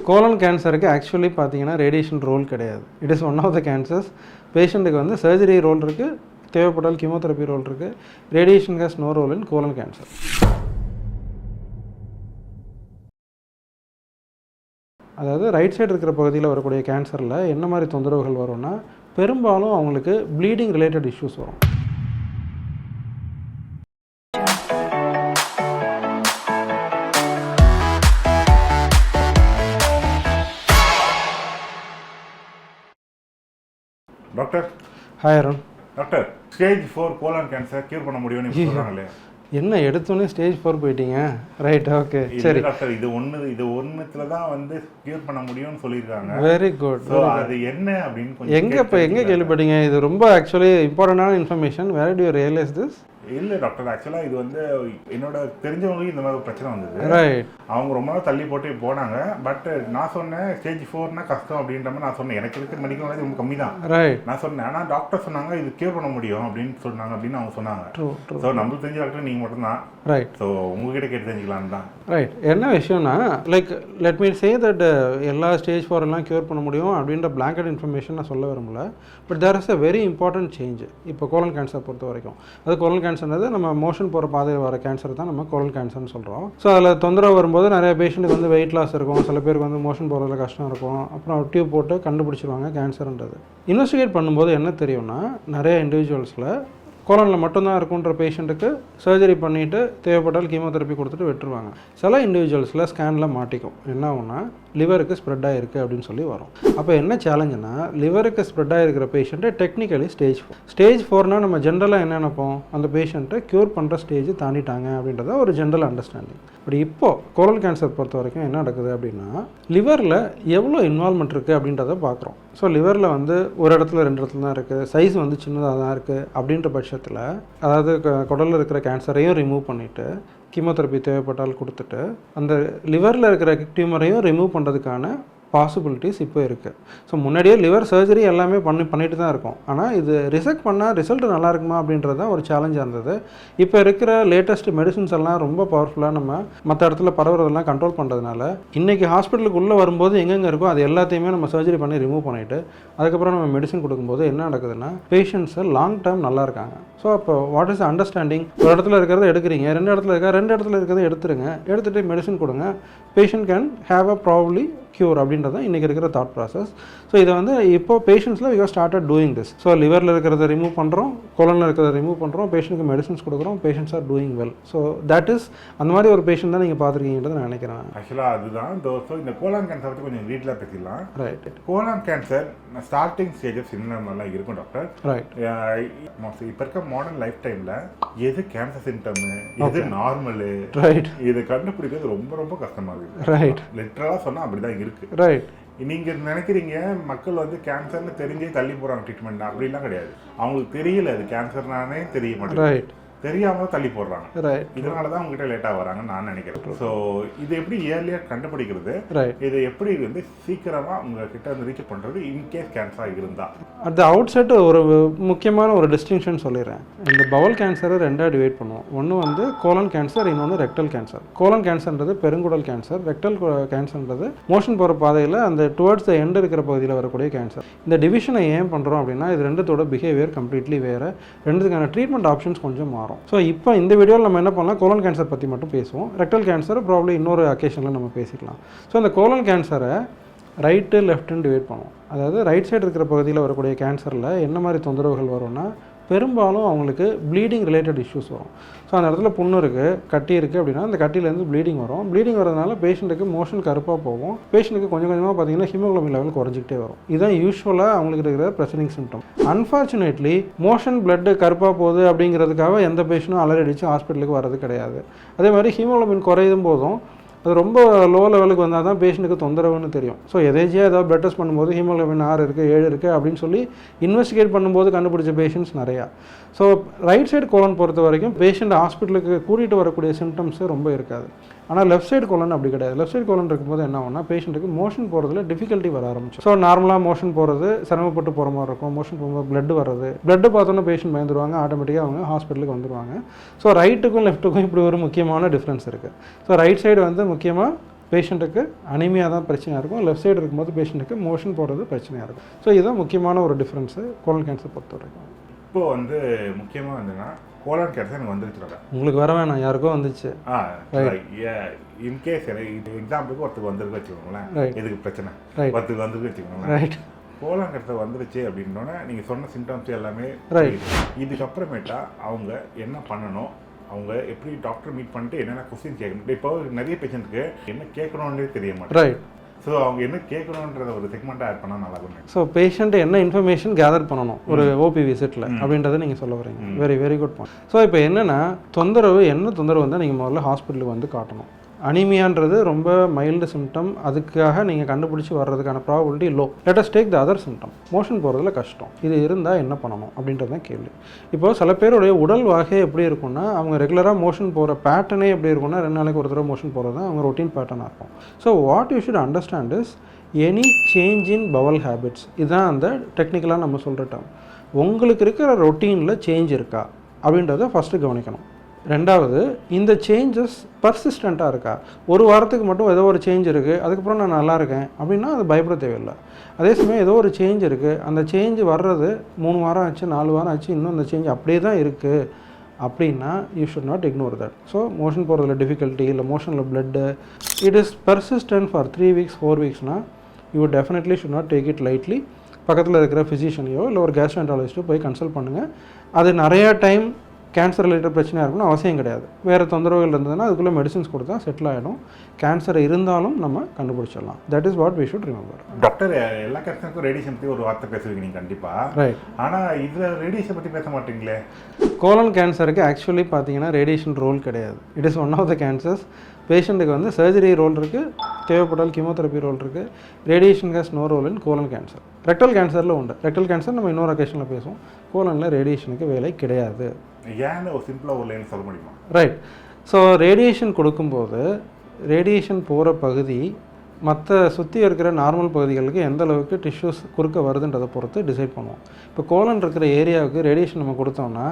Colon கேன்சருக்கு actually பார்த்தீங்கன்னா radiation role கிடையாது. It is one of the cancers. பேஷண்ட்டுக்கு வந்து சர்ஜரி ரோல் இருக்குது, தேவைப்பட்டால் கீமோதெரப்பி ரோல் இருக்குது. Radiation has no role in colon cancer. அதாவது ரைட் சைடு இருக்கிற பகுதியில் வரக்கூடிய கேன்சரில் என்ன மாதிரி தொந்தரவுகள் வரும்னா, பெரும்பாலும் அவங்களுக்கு ப்ளீடிங் ரிலேட்டட் இஷ்யூஸ் வரும். Doctor. Hi Arun. Doctor, stage 4 colon cancer cure பண்ண முடியும்னு சொல்கிறாங்களே, என்ன எடுத்தோன்னே ஸ்டேஜ் 4 போயிட்டீங்க? ரைட், ஓகே, சரி டாக்டர். இது ஒன்றுத்துல தான் வந்து கியூர் பண்ண முடியும்னு சொல்லியிருக்காங்க. Very good. ஸோ அது என்ன அப்படின்னு எங்கே கேள்விப்பட்டீங்க? இது ரொம்ப ஆக்சுவலி இம்பார்ட்டண்டான information. Where do you realise this? இல்லை டாக்டர், ஆக்சுவலாக இது வந்து என்னோட தெரிஞ்சவங்களுக்கு இந்த மாதிரி பிரச்சனை வந்தது. ரைட். அவங்க ரொம்ப நாள் தள்ளி போட்டு போனாங்க. பட் நான் சொன்னேன் ஸ்டேஜ் 4னா கஷ்டம் அப்படின்ற மாதிரி நான் சொன்னேன். எனக்கு இருக்கிற மெடிக்கல் நாலேஜ் ரொம்ப கம்மி தான். ரைட். நான் சொன்னேன், ஆனால் டாக்டர் சொன்னாங்க இது கியூர் பண்ண முடியும் அப்படின்னு சொன்னாங்க அப்படின்னு அவங்க சொன்னாங்க. ஸோ நம்மளுக்கு தெரிஞ்ச டாக்டர் நீங்கள் மட்டும்தான். ரைட். ஸோ உங்ககிட்ட கேட்டு தெரிஞ்சுக்கலான்னு தான். ரைட். என்ன விஷயம்னா, like let me say that எல்லா ஸ்டேஜ் 4 எல்லாம் கியூர் பண்ண முடியும் அப்படின்ற பிளாங்கெட் இன்ஃபர்மேஷன் நான் சொல்ல விரும்பல. But there is a very important change. இப்போ கோலன் கேன்சர் பொறுத்த வரைக்கும், அது கோலன் கேன்சர்ன்றது நம்ம மோஷன் போகிற பாதையில் வர கேன்சர் தான் நம்ம கோலன் கேன்சர்னு சொல்கிறோம். ஸோ அதில் தொந்தரவு வரும்போது நிறைய பேஷண்ட்டுக்கு வந்து வெயிட் லாஸ் இருக்கும், சில பேருக்கு வந்து மோஷன் போகிறதுல கஷ்டம் இருக்கும். அப்புறம் டியூப் போட்டு கண்டுபிடிச்சிருவாங்க கேன்சர்ன்றது. இன்வெஸ்டிகேட் பண்ணும்போது என்ன தெரியும்னா, நிறைய இண்டிவிஜுவல்ஸில் கோலனில் மட்டும்தான் இருக்குன்ற பேஷண்ட்டுக்கு சர்ஜரி பண்ணிவிட்டு தேவைப்பட்டால் கீமோதெரப்பி கொடுத்துட்டு விட்டுருவாங்க. சில இண்டிவிஜுவல்ஸில் ஸ்கேனில் மாட்டிக்கும். என்ன ஆகும்னா, லிவருக்கு ஸ்ப்ரெட் ஆகிருக்கு அப்படின்னு சொல்லி வரும். அப்போ என்ன சேலஞ்சுனா, லிவருக்கு ஸ்ப்ரெட் ஆகிருக்கிற பேஷண்ட்டு டெக்னிக்கலி ஸ்டேஜ் 4. ஸ்டேஜ் 4னால் நம்ம ஜென்ரலாக என்ன நினைப்போம், அந்த பேஷண்ட்டை க்யூர் பண்ணுற ஸ்டேஜ் தாண்டிட்டாங்க அப்படின்றத ஒரு ஜென்ரல் அண்டர்ஸ்டாண்டிங். பட் இப்போது கோலன் கேன்சர் பொறுத்த வரைக்கும் என்ன நடக்குது அப்படின்னா, லிவரில் எவ்வளோ இன்வால்மெண்ட் இருக்குது அப்படின்றத பார்க்குறோம். ஸோ லிவரில் வந்து ஒரு இடத்துல 2 இடத்துல தான் இருக்குது, சைஸ் வந்து சின்னதாக தான் இருக்குது. அப்படின்ற பட்சத்தில் அதாவது குடலில் இருக்கிற கேன்சரையும் ரிமூவ் பண்ணிவிட்டு கீமோதெரப்பி தேவைப்பட்டால் கொடுத்துட்டு அந்த லிவரில் இருக்கிற டியூமரையும் ரிமூவ் பண்ணுறதுக்கான பாசிபிலிட்டிஸ் இப்போ இருக்குது. ஸோ முன்னாடியே லிவர் சர்ஜரி எல்லாமே பண்ணிட்டு தான் இருக்கோம். ஆனால் இது ரிசெக்ட் பண்ணால் ரிசல்ட் நல்லா இருக்குமா அப்படின்றது தான் ஒரு சேலஞ்சாக இருந்தது. இப்போ இருக்கிற லேட்டஸ்ட் மெடிசின்ஸ் எல்லாம் ரொம்ப பவர்ஃபுல்லாக நம்ம மற்ற இடத்துல பரவுறதெல்லாம் கண்ட்ரோல் பண்ணுறதுனால இன்றைக்கி ஹாஸ்பிட்டலுக்கு உள்ளே வரும்போது எங்கெங்கே இருக்கோ அது எல்லாத்தையுமே நம்ம சர்ஜரி பண்ணி ரிமூவ் பண்ணிவிட்டு அதுக்கப்புறம் நம்ம மெடிசன் கொடுக்கும்போது என்ன நடக்குதுன்னா, பேஷண்ட்ஸு லாங் டேர்ம் நல்லா இருக்காங்க. ஸோ அப்போ வாட் இஸ் அண்டர்ஸ்டாண்டிங், ஒரு இடத்துல இருக்கிறத எடுக்கிறீங்க, 2 இடத்துல இருக்கிறத எடுத்துருங்க, எடுத்துகிட்டு மெடிசன் கொடுங்க, patient can have a probably cure அப்படின்றத இன்றைக்கி இருக்கிற தாட் ப்ராசஸ். ஸோ இதை வந்து இப்போ பேஷண்ட்ஸில் we have started doing this. So லிவரில் இருக்கிறத ரிமூவ் பண்ணுறோம், கோலனில் இருக்கிறத ரிமூவ் பண்ணுறோம், பேஷண்ட்டுக்கு மெடிசன்ஸ் கொடுக்குறோம், patients are doing well. So that is அந்த மாதிரி ஒரு பேஷண்ட் தான் நீங்கள் பார்த்துருக்கீங்கன்றது நான் நினைக்கிறேன். ஆக்சுவலாக அதுதான் இந்த கோலன் கேன்சர் பற்றி கொஞ்சம் டீட்டெயிலாக பேசிக்கலாம். Right. Colon cancer starting stages என்ன மாதிரிலாம் இருக்கும் டாக்டர்? ரைட். இப்போ இருக்க மாடர்ன் லைஃப் டைமில் எது கேன்சர் சிம்டம், எது நார்மலு, ரைட், இதை கண்டுபிடிக்கிறது ரொம்ப ரொம்ப கஷ்டமாக இருக்குது. ரைட். லிட்டரலாக சொன்னால் அப்படி தான் இருக்குது. ரைட். நீங்கள் நினைக்கிறீங்க மக்கள் வந்து கேன்சர்னு தெரிஞ்சே தள்ளி போகிறாங்க ட்ரீட்மெண்ட், அப்படிலாம் கிடையாது. அவங்களுக்கு தெரியல அது கேன்சர்னானே தெரிய மாட்டேங்குது. ரைட். தெரியாமல் தள்ளி போடுறாங்க. ரைட். இதனால தான் உங்ககிட்ட லேட்டாக வராங்கன்னு நான் நினைக்கிறேன். ஸோ இது எப்படி இயர்லியாக கண்டுபிடிக்கிறது, ரைட், இது எப்படி வந்து சீக்கிரமாக உங்ககிட்ட வந்து ரீச் பண்ணுறது இன்கேஸ் கேன்சராக இருந்தால்? அட் த அவுட் செட் ஒரு முக்கியமான ஒரு டிஸ்டிங்ஷன் சொல்லிடுறேன். இந்த பவல் கேன்சரை 2ஆக டிவைட் பண்ணுவோம். ஒன்று வந்து கோலன் கேன்சர், இன்னொன்று ரெக்டல் கேன்சர். கோலன் கேன்சர்ன்றது பெருங்குடல் கேன்சர், ரெக்டல் கேன்சர்ன்றது மோஷன் போகிற பாதையில் அந்த டுவர்ட்ஸ் த எண்ட் இருக்கிற பகுதியில் வரக்கூடிய கேன்சர். இந்த டிவிஷனை ஏன் பண்ணுறோம் அப்படின்னா, இது ரெண்டுத்தோட பிஹேவியர் கம்ப்ளீட்லி வேறு, ரெண்டுத்துக்கான ட்ரீட்மெண்ட் ஆப்ஷன்ஸ் கொஞ்சம் மாறும். ஸோ இப்போ இந்த வீடியோவில் நம்ம என்ன பண்ணலாம், கோலன் கேன்சர் பற்றி மட்டும் பேசுவோம். ரெக்டல் கேன்சர் ப்ராப்ளி இன்னொரு அக்கேஷனில் நம்ம பேசிக்கலாம். ஸோ இந்த கோலன் கேன்சரை ரைட்டு லெஃப்ட்டுன்னு டிவைட் பண்ணுவோம். அதாவது ரைட் சைடு இருக்கிற பகுதியில் வரக்கூடிய கேன்சரில் என்ன மாதிரி தொந்தரவுகள் வரும்னா, பெரும்பாலும் அவங்களுக்கு ப்ளீடிங் ரிலேட்டட் இஷ்யூஸ் வரும். ஸோ அந்த இடத்துல புண்ணு இருக்குது, கட்டி இருக்குது அப்படின்னா அந்த கட்டியிலேருந்து ப்ளீடிங் வரும். ப்ளீடிங் வரதுனால பேஷண்ட்டுக்கு மோஷன் கருப்பாக போகும். பேஷண்ட்டுக்கு கொஞ்சம் கொஞ்சமாக பார்த்தீங்கன்னா ஹீமோகுளோபின் லெவல் குறைஞ்சிக்கிட்டே வரும். இதுதான் யூஸ்வலாக அவங்களுக்கு இருக்கிற ப்ரெசனிங் சிம்டம். அன்ஃபார்ச்சுனேட்லி மோஷன் பிளட்டு கருப்பாக போகுது அப்படிங்கிறதுக்காக எந்த பேஷண்ட்டும் அலறி அடித்து ஹாஸ்பிட்டலுக்கு வர்றது கிடையாது. அதே மாதிரி ஹீமோகுளோபின் குறையும் போதும் அது ரொம்ப லோ லெவலுக்கு வந்தால் தான் பேஷண்ட்டுக்கு தொந்தரவுன்னு தெரியும். ஸோ எதேச்சியாக ஏதாவது பிளட் டெஸ்ட் பண்ணும்போது ஹீமோகுளோபின் 6 இருக்குது 7 இருக்குது அப்படின்னு சொல்லி இன்வெஸ்டிகேட் பண்ணும்போது கண்டுபிடிச்ச பேஷண்ட்ஸ் நிறையா. ஸோ ரைட் சைடு கோலன் பொறுத்த வரைக்கும் பேஷண்ட் ஹாஸ்பிட்டலுக்கு கூட்டிகிட்டு வரக்கூடிய சிம்டம்ஸு ரொம்ப இருக்காது. ஆனால் லெஃப்ட் சைடு கோலன் அப்படி கிடையாது. லெஃப்ட் சைடு கோலன் இருக்கும்போது என்ன ஆகும்னா, பேஷண்ட்டுக்கு மோஷன் போகிறதுல டிஃபிகல்ட்டி வர ஆரம்பிச்சு. ஸோ நார்மலாக மோஷன் போகிறது சிரமப்பட்டு போகிற மாதிரி இருக்கும். மோஷன் போகும்போது பிளட் வர்றது, பிளட்டு பார்த்தோன்னா பேஷண்ட் பயந்துருவாங்க, ஆட்டோமேட்டிக்காக அவங்க ஹாஸ்பிட்டலுக்கு வந்துடுவாங்க. ஸோ ரைட்டுக்கும் லெஃப்ட்டுக்கும் இப்படி ஒரு முக்கியமான டிஃப்ரென்ஸ் இருக்குது. ஸோ ரைட் சைடு வந்து முக்கியமாக பேஷண்ட்டுக்கு அனிமியா தான் பிரச்சனையாக இருக்கும், லெஃப்ட் சைடு இருக்கும்போது பேஷண்ட்டுக்கு மோஷன் போகிறது பிரச்சனையாக இருக்கும். ஸோ இதுதான் முக்கியமான ஒரு டிஃப்ரென்ஸு கோலன் கேன்சர் பொறுத்த வரைக்கும். இப்போ வந்து முக்கியமாக வந்துன்னா கோலன் கேன்சர் எனக்கு வந்துருச்சுடா, உங்களுக்கு வர வேணாம், யாருக்கோ வந்துச்சு. இன்கேஸ் எக்ஸாம்பிளுக்கு ஒருத்தருக்கு வந்துருக்கு வச்சுக்கோங்களேன், எதுக்கு பிரச்சனை, ஒருத்தருக்கு வந்துருக்கு வச்சுக்கோங்களேன், ரைட், கோலன் கேன்சர் வந்துருச்சு அப்படின்னோடனே நீங்கள் சொன்ன சிம்டம்ஸ் எல்லாமே இதுக்கப்புறமேட்டா அவங்க என்ன பண்ணணும், அவங்க எப்படி டாக்டர் மீட் பண்ணிட்டு என்னென்ன கொஸ்டின் கேட்கணும். இப்போ நிறைய பேஷண்ட்டுக்கு என்ன கேட்கணுன்றே தெரிய மாட்டேன். ரைட். ஸோ அவங்க என்ன கேட்கணுன்றத ஒரு செக்மெண்ட்டாக ஆட் பண்ணால் நல்லா இருக்கும். ஸோ பேஷண்ட் என்ன இன்ஃபர்மேஷன் கேதர் பண்ணணும் ஒரு ஓபி விசிட்டில் அப்படின்றத நீங்கள் சொல்ல வரீங்க. Very very good point. So இப்போ என்னென்னா தொந்தரவு என்ன தொந்தரவு வந்தால் நீங்கள் முதல்ல ஹாஸ்பிட்டலுக்கு வந்து காட்டணும். அனிமியான்றது ரொம்ப மைல்டு சிம்டம், அதுக்காக நீங்கள் கண்டுபிடிச்சி வர்றதுக்கான probability low. Let us take the other symptom, motion போகிறதுல கஷ்டம், இது இருந்தால் என்ன பண்ணணும் அப்படின்றது தான் கேள்வி. இப்போ சில பேருடைய உடல் வகை எப்படி இருக்குன்னா, அவங்க ரெகுலராக மோஷன் போகிற பேட்டர்னே எப்படி இருக்குன்னா 2 நாளைக்கு ஒரு தடவை மோஷன் போகிறது தான் அவங்க ரொட்டீன் பேட்டர்னாக இருக்கும். So what you should understand is any change in bowel habits, இதுதான் அந்த டெக்னிக்கலாக நம்ம சொல்கிற டேர்ம். உங்களுக்கு இருக்கிற ரொட்டீனில் சேஞ்ச் இருக்கா அப்படின்றத ஃபஸ்ட்டு கவனிக்கணும். ரெண்டாவது, இந்த சேஞ்சஸ் பர்சிஸ்டண்ட்டாக இருக்கா, ஒரு வாரத்துக்கு மட்டும் ஏதோ ஒரு சேஞ்ச் இருக்குது அதுக்கப்புறம் நான் நல்லா இருக்கேன் அப்படின்னா அது பயப்பட தேவையில்லை. அதே சமயம் ஏதோ ஒரு சேஞ்ச் இருக்குது, அந்த சேஞ்ச் வர்றது 3 வாரம் ஆச்சு 4 வாரம் ஆச்சு இன்னும் அந்த சேஞ்ச் அப்படியே தான் இருக்குது அப்படின்னா you should not ignore that. So motion போகிறதுல டிஃபிகல்ட்டி இல்லை மோஷனில் blood it is persistent for 3 weeks 4 வீக்ஸ்னால் you definitely should not take it lightly. பக்கத்தில் இருக்கிற ஃபிசிஷியனையோ இல்லை ஒரு கேஸ்ட்ரோஎன்ட்ராலஜிஸ்ட்டோ போய் கன்சல்ட் பண்ணுங்கள். அது நிறையா டைம் கேன்சர் ரிலேட்டட் பிரச்சனையாக இருக்கணும் அவசியம் கிடையாது. வேறு தொந்தரவுகள் இருந்ததுன்னா அதுக்குள்ளே மெடிசின்ஸ் கொடுத்தா செட்டில் ஆகிடும். கேன்சர் இருந்தாலும் நம்ம கண்டுபிடிச்சிடலாம். That is what we should remember. Doctor, எல்லா கேன்சருக்கும் ரேடியேஷன் பற்றி ஒரு வார்த்தை பேசுவீங்க நீங்கள் கண்டிப்பாக, ரைட். ஆனால் இதில் ரேடியேஷன் பற்றி பேச மாட்டீங்களே. கோலன் கேன்சருக்கு ஆக்சுவலி பார்த்தீங்கன்னா ரேடியேஷன் ரோல் கிடையாது. It is one of the cancers. பேஷண்ட்டுக்கு வந்து சர்ஜரி ரோல் இருக்குது, தேவைப்பட்டால் கீமோதெரப்பி ரோல் இருக்குது. Radiation has no role in colon cancer. Rectal கேன்சரில் உண்டு. ரெக்டல் கேன்சர் நம்ம இன்னொரு அக்கேஷனில் பேசுவோம். கோலனில் ரேடியேஷனுக்கு வேலை கிடையாது. ஏன்னு ஒரு சிம்பிளாக ஒரு லைன் சொல்ல முடியுமா? ரைட். ஸோ ரேடியேஷன் கொடுக்கும்போது ரேடியேஷன் போகிற பகுதி மற்ற சுற்றி இருக்கிற நார்மல் பகுதிகளுக்கு எந்த அளவுக்கு டிஷ்யூஸ் குறுக்க வருதுன்றதை பொறுத்து டிசைட் பண்ணுவோம். இப்போ கோலன் இருக்கிற ஏரியாவுக்கு ரேடியேஷன் நம்ம கொடுத்தோம்னா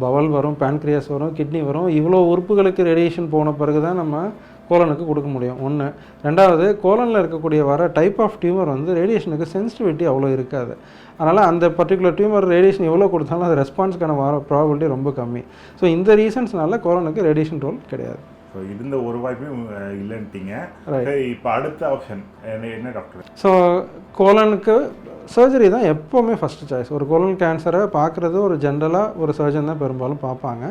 பவல் வரும், பேன்க்ரியாஸ் வரும், கிட்னி வரும், இவ்வளோ உறுப்புகளுக்கு ரேடியேஷன் போன பிறகு தான் நம்ம கோலனுக்கு கொடுக்க முடியும். ஒன்று. ரெண்டாவது, கோலனில் இருக்கக்கூடிய வர டைப் ஆஃப் டியூமர் வந்து ரேடியேஷனுக்கு சென்சிட்டிவிட்டி அவ்வளோ இருக்காது. அதனால் அந்த பர்டிகுலர் டியூமர் ரேடியேஷன் எவ்வளோ கொடுத்தாலும் அது ரெஸ்பான்ஸ்க்கான வர ப்ராபபிலிட்டி ரொம்ப கம்மி. ஸோ இந்த ரீசன்ஸ்னால கோலனுக்கு ரேடியேஷன் ரோல் கிடையாது. ஸோ இருந்த ஒரு வாய்ப்பும் இல்லைன்ட்டீங்க. இப்போ அடுத்த ஆப்ஷன் என்ன டாக்டர்? ஸோ கோலனுக்கு சர்ஜரி தான் எப்போவுமே ஃபஸ்ட்டு சாய்ஸ். ஒரு கோலன் கேன்சரை பார்க்குறது ஒரு ஜென்ரலாக ஒரு சர்ஜன் தான் பெரும்பாலும் பார்ப்பாங்க.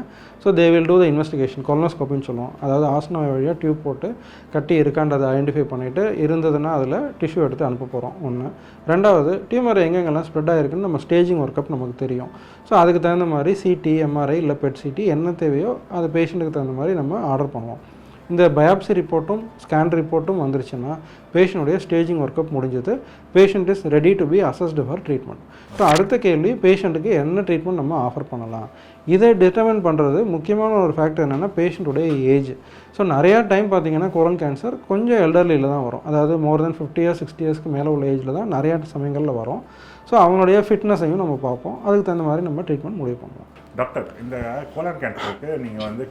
So they will do the investigation, கொலனோஸ்கோப்பின்னு சொல்லுவோம். அதாவது ஆசன வழியாக டியூப் போட்டு கட்டி இருக்கான்றதை ஐடென்டிஃபை பண்ணிவிட்டு இருந்ததுன்னா அதில் டிஷ்யூ எடுத்து அனுப்ப போகிறோம். ஒன்று. ரெண்டாவது, டியூமர் எங்கெங்கெல்லாம் ஸ்ப்ரெட் ஆகிருக்குன்னு நம்ம ஸ்டேஜிங் ஒர்க்கப் நமக்கு தெரியும். ஸோ அதுக்கு தகுந்த மாதிரி சிடி, எம்ஆர்ஐ இல்லை பெட் சிடி என்ன தேவையோ அது பேஷண்ட்டுக்கு தகுந்த மாதிரி நம்ம ஆர்டர் பண்ணுவோம். இந்த பயாப்சி ரிப்போர்ட்டும் ஸ்கேன் ரிப்போர்ட்டும் வந்துருச்சுன்னா பேஷண்ட்டுடைய ஸ்டேஜிங் ஒர்க்கப் முடிஞ்சது. Patient is ready to be assessed for treatment. So அடுத்த கேள்வி, பேஷண்ட்டுக்கு என்ன ட்ரீட்மெண்ட் நம்ம ஆஃபர் பண்ணலாம். இதை டிட்டர்மின் பண்ணுறது முக்கியமான ஒரு ஃபேக்டர் என்னென்னா பேஷண்ட்டுடைய ஏஜ். ஸோ நிறையா டைம் பார்த்தீங்கன்னா கோலன் கேன்சர் கொஞ்சம் எல்டர்லியில் தான் வரும். அதாவது மோர் தென் 50 இயர்ஸ் 60 இயர்ஸ்க்கு மேலே உள்ள ஏஜில் தான் நிறையா சமயங்களில் வரும். ஸோ அவங்களுடைய ஃபிட்னஸையும் நம்ம பார்ப்போம். அதுக்கு தகுந்த மாதிரி நம்ம ட்ரீட்மெண்ட் முடிவு பண்ணுவோம். டாக்டர், இந்த கோலன் கேன்சருக்கு நீங்கள் வந்து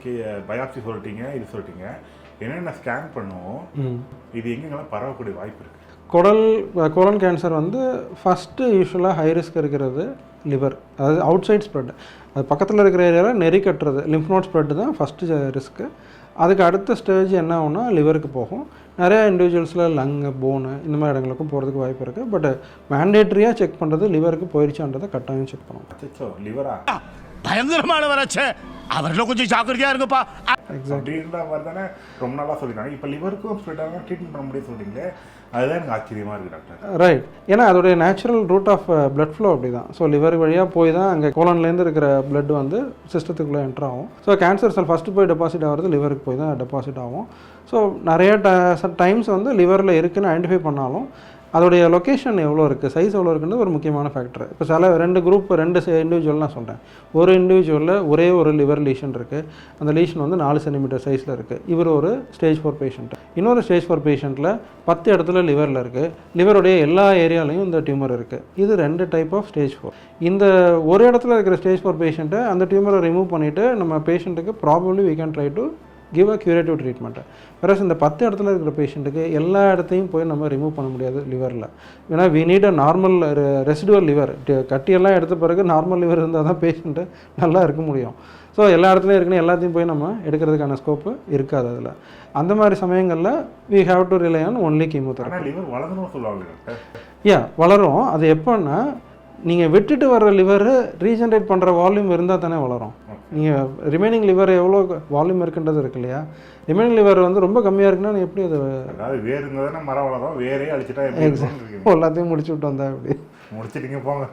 பயாப்சி சொல்லிட்டீங்க, இது சொல்லிட்டீங்க, என்னென்ன ஸ்கேன் பண்ணுவோம், இது எங்கெங்கெல்லாம் பரவக்கூடிய வாய்ப்பு இருக்குது? கோலன் கேன்சர் வந்து ஃபஸ்ட்டு யூஸ்வலாக ஹை ரிஸ்க் இருக்கிறது லிவர், அதாவது அவுட் சைட் ஸ்ப்ரெட். அது பக்கத்தில் இருக்கிற ஏரியாவில் நெறி கட்டுறது லிம்ஃப் நோட் ஸ்ப்ரெட் தான் ஃபஸ்ட்டு ரிஸ்க்கு. அதுக்கு அடுத்த ஸ்டேஜ் என்ன ஆகும்னா லிவருக்கு போகும். நிறையா இண்டிவிஜுவல்ஸில் லங்கு, போனு இந்த மாதிரி இடங்களுக்கும் போகிறதுக்கு வாய்ப்பு இருக்குது. பட் மேண்டேட்ரியாக செக் பண்ணுறது லிவருக்கு போயிடுச்சான்றதை கட்டாயம் செக் பண்ணுவோம். அச்சோ, லிவரா பயங்கரமானவராச்சே, அவரில் கொஞ்சம் ஜாக்கிரதையாக இருங்கப்பா. அப்படி இருந்தால் மாதிரி தானே ரொம்ப நாளாக சொல்லிட்டாங்க. இப்போ லிவருக்கும் ஸ்ப்ரெட் ஆகும் ட்ரீட்மெண்ட் பண்ண முடியும் சொல்கிறீங்களே, அதுதான் எனக்கு ஆச்சரியமாக இருக்குது டாக்டர். ரைட். ஏன்னா அதோடைய natural route of blood flow அப்படி தான். ஸோ லிவர் வழியாக போய் தான் அங்கே கோலன்லேருந்து இருக்கிற பிளட் வந்து சிஸ்டத்துக்குள்ளே என்ட்ரு ஆகும். ஸோ கேன்சர் செல் ஃபஸ்ட்டு போய் டெபாசிட் ஆகிறது லிவருக்கு போய் தான் டெபாசிட் ஆகும். ஸோ நிறைய டைம்ஸ் வந்து லிவரில் இருக்குதுன்னு ஐடென்டிஃபை பண்ணாலும் அதோடைய லொக்கேஷன் எவ்வளோ இருக்குது, சைஸ் எவ்வளோ இருக்குன்றது ஒரு முக்கியமான ஃபேக்டர். இப்போ சில ரெண்டு இண்டிவிஜுவல் நான் சொல்கிறேன். ஒரு இண்டிவிஜுவலில் ஒரே ஒரு லிவர் லீஷன் இருக்குது. அந்த லீஷன் வந்து 4 சென்டிமீட்டர் சைஸில் இருக்குது. இவர் ஒரு ஸ்டேஜ் 4 பேஷண்ட். இன்னொரு ஸ்டேஜ் 4 பேஷண்ட்டில் 10 இடத்துல லிவரில் இருக்குது. லிவருடைய எல்லா ஏரியாலையும் இந்த டியூமர் இருக்குது. இது 2 டைப் ஆஃப் ஸ்டேஜ் 4. இந்த ஒரு இடத்துல இருக்கிற ஸ்டேஜ் 4 பேஷண்ட்டை அந்த டியூமரை ரிமூவ் பண்ணிவிட்டு நம்ம பேஷண்ட்டுக்கு probably we can try to give a curative treatment. வேற இந்த 10 இடத்துல இருக்கிற பேஷண்ட்டுக்கு எல்லா இடத்தையும் போய் நம்ம ரிமூவ் பண்ண முடியாது லிவரில். ஏன்னா we need a normal residual liver. கட்டியெல்லாம் எடுத்த பிறகு நார்மல் லிவர் இருந்தால் தான் பேஷண்ட்டு நல்லா இருக்க முடியும். ஸோ எல்லா இடத்துலையும் இருக்குன்னு எல்லாத்தையும் போய் நம்ம எடுக்கிறதுக்கான ஸ்கோப்பு இருக்காது அதில். அந்த மாதிரி சமயங்களில் we have to rely on only chemotherapy. Liver வளரணும்னு சொல்லுவாங்க டாக்டர். யா வளரும். அது எப்போன்னா நீங்கள் விட்டுட்டு வர்ற லிவரு ரீஜென்ரேட் பண்ணுற வால்யூம் இருந்தால் தானே வளரும். நீங்கள் ரிமைனிங் லிவர் எவ்வளோ வால்யூம் இருக்குன்றது இருக்கு இல்லையா. ரிமைனிங் லிவர் வந்து ரொம்ப கம்மியாக இருக்குன்னா நீ எப்படி அது அதாவது வேறு இருந்தால் தானே மரம் வளரும், வேறே அழிச்சிட்டா எல்லாத்தையும் முடிச்சு விட்டு வந்தா எப்படி முடிச்சிட்டிங்க போங்க.